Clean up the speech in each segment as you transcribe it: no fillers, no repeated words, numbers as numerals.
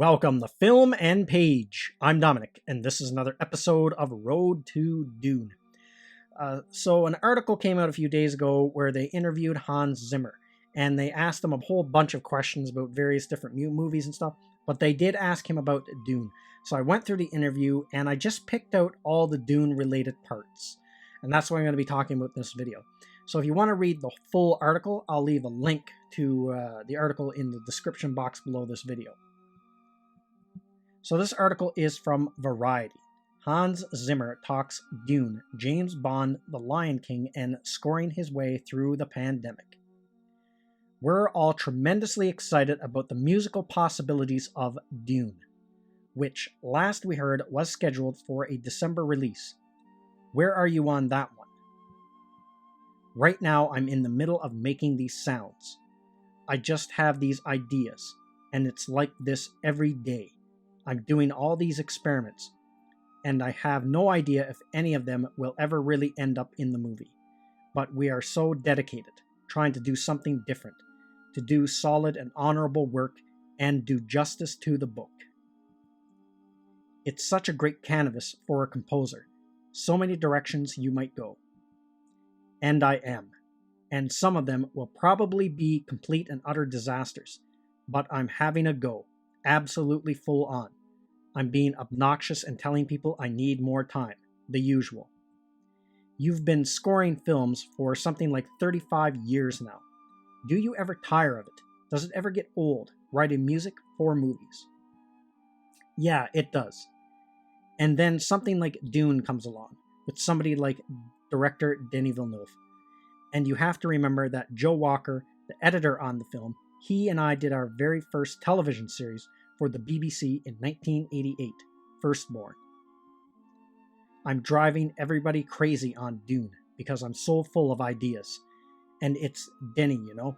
Welcome to Film and Page. I'm Dominic, and this is another episode of Road to Dune. So an article came out a few days ago where they interviewed Hans Zimmer, and they asked him a whole bunch of questions about various different movies and stuff, but they did ask him about Dune. So I went through the interview, and I just picked out all the Dune-related parts, and that's what I'm going to be talking about in this video. So if you want to read the full article, I'll leave a link to the article in the description box below this video. So this article is from Variety. Hans Zimmer talks Dune, James Bond, The Lion King, and scoring his way through the pandemic. We're all tremendously excited about the musical possibilities of Dune, which last we heard was scheduled for a December release. Where are you on that one? Right now I'm in the middle of making these sounds. I just have these ideas, and it's like this every day. I'm doing all these experiments, and I have no idea if any of them will ever really end up in the movie. But we are so dedicated, trying to do something different, to do solid and honorable work, and do justice to the book. It's such a great canvas for a composer, so many directions you might go. And I am, and some of them will probably be complete and utter disasters, but I'm having a go. Absolutely full on. I'm being obnoxious and telling people I need more time. The usual. You've been scoring films for something like 35 years now. Do you ever tire of it? Does it ever get old, writing music for movies? Yeah, it does. And then something like Dune comes along, with somebody like director Denis Villeneuve. And you have to remember that Joe Walker, the editor on the film, he and I did our very first television series for the BBC in 1988, Firstborn. I'm driving everybody crazy on Dune because I'm so full of ideas. And it's Denis, you know?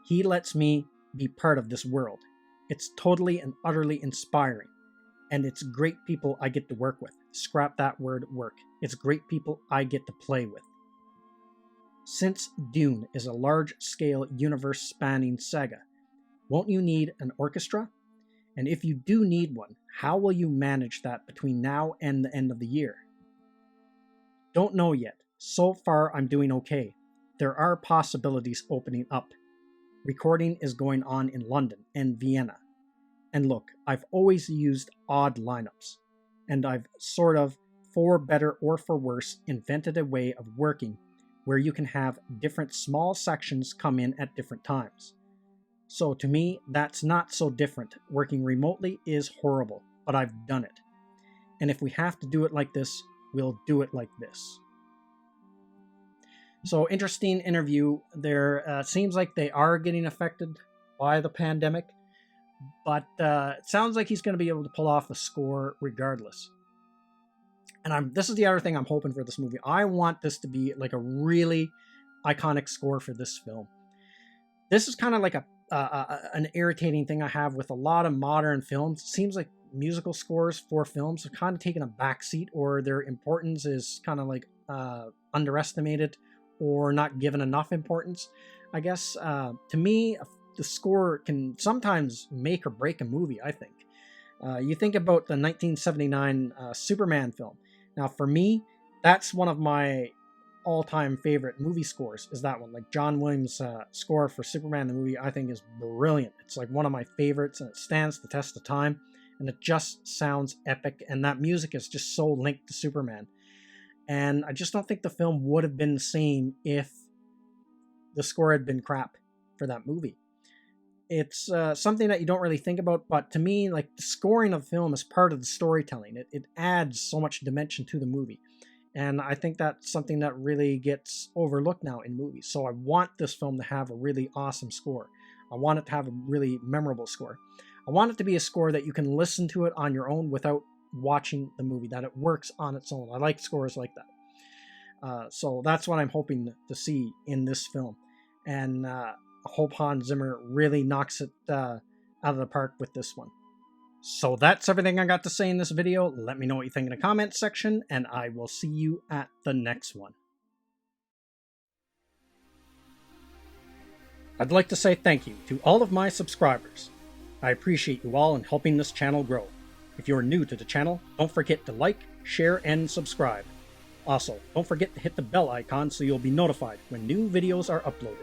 He lets me be part of this world. It's totally and utterly inspiring. And it's great people I get to work with. Scrap that word work. It's great people I get to play with. Since Dune is a large-scale universe-spanning saga, won't you need an orchestra? And if you do need one, how will you manage that between now and the end of the year? Don't know yet. So far, I'm doing okay. There are possibilities opening up. Recording is going on in London and Vienna. And look, I've always used odd lineups. And I've sort of, for better or for worse, invented a way of working where you can have different small sections come in at different times. So to me, that's not so different. Working remotely is horrible, but I've done it. And if we have to do it like this, we'll do it like this. So interesting interview. There seems like they are getting affected by the pandemic, but it sounds like he's going to be able to pull off the score regardless. And this is the other thing I'm hoping for this movie. I want this to be like a really iconic score for this film. This is kind of like an irritating thing I have with a lot of modern films. It seems like musical scores for films have kind of taken a backseat, or their importance is kind of like underestimated or not given enough importance. I guess to me, the score can sometimes make or break a movie, I think. You think about the 1979 Superman film. Now, for me, that's one of my all-time favorite movie scores, is that one. Like John Williams' score for Superman the movie, I think is brilliant. It's like one of my favorites, and it stands the test of time, and it just sounds epic, and that music is just so linked to Superman. And I just don't think the film would have been the same if the score had been crap for that movie. It's something that you don't really think about, but to me, like, the scoring of the film is part of the storytelling. It adds so much dimension to the movie. And I think that's something that really gets overlooked now in movies. So I want this film to have a really awesome score. I want it to have a really memorable score. I want it to be a score that you can listen to it on your own without watching the movie, that it works on its own. I like scores like that. So that's what I'm hoping to see in this film. And I hope Hans Zimmer really knocks it out of the park with this one. So that's everything I got to say in this video. Let me know what you think in the comments section, and I will see you at the next one. I'd like to say thank you to all of my subscribers. I appreciate you all in helping this channel grow. If you're new to the channel, don't forget to like, share, and subscribe. Also, don't forget to hit the bell icon so you'll be notified when new videos are uploaded.